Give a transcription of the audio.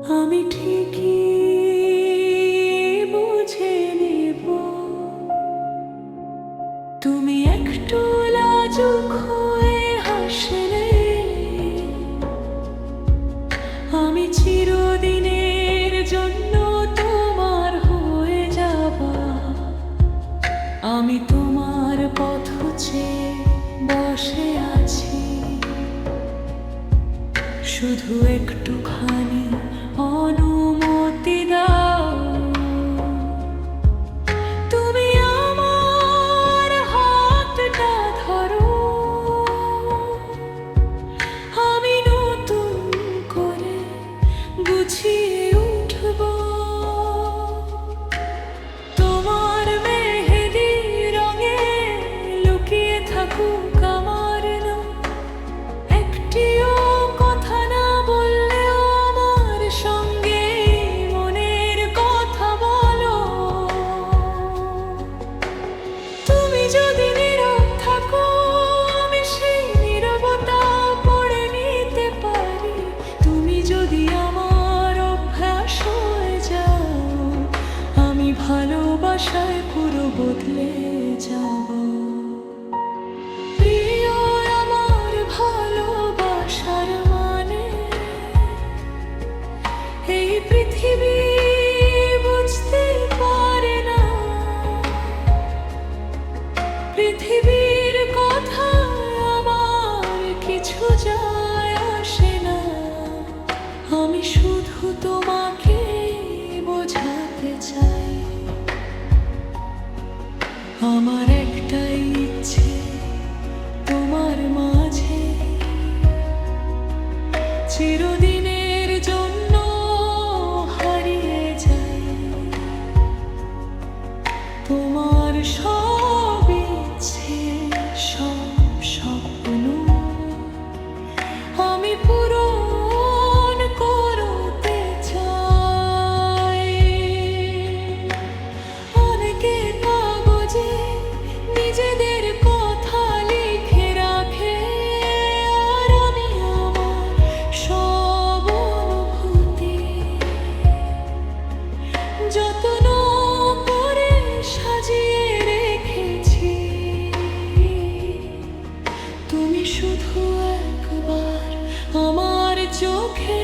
আমি ঠিকই বুঝে নেব তুমি একটু লাজুক হয়ে হাসলে আমি চিরদিনের জন্য তোমার হয়ে যাব। আমি তোমার পথ চেয়ে বসে আছি, শুধু একটুখানি অনুমতি দাও। তুমি আমার হাতটা ধরো, আমি নতুন করে গুছিয়ে উঠব। তোমার মেহেদি রঙে লুকিয়ে থাকুক আমার নাম, একটিও কথা না বললেও আমার সঙ্গে মনের কথা বলো। তুমি যদি নীরব থাকো, আমি সেই নীরবতা পড়ে নিতে পারি। তুমি যদি আমার অভ্যাস হয়ে যাও, আমি ভালোবাসায় পুরো বদলে যাব। প্রিয় আমার ভালোবাসার মানে এই পৃথিবী বুঝতে পারে না। পৃথিবীর কথা আমার কিছু যায় আসে না, আমি শুধু তোমাকে বোঝাতে চাই। আমার একটাই ইচ্ছে, তোমার মাঝে চিরদিনের জন্য হারিয়ে যাই। তোমার সব ইচ্ছে, সব স্বপ্ন আমি পূরণ করতে চাই। অনেকে কাগজে নিজেদের কথা লিখে রাখে, আর আমি আমার সব অনুভূতি যত্ন করে সাজিয়ে রেখেছি। তুমি শুধু একবার আমার চোখে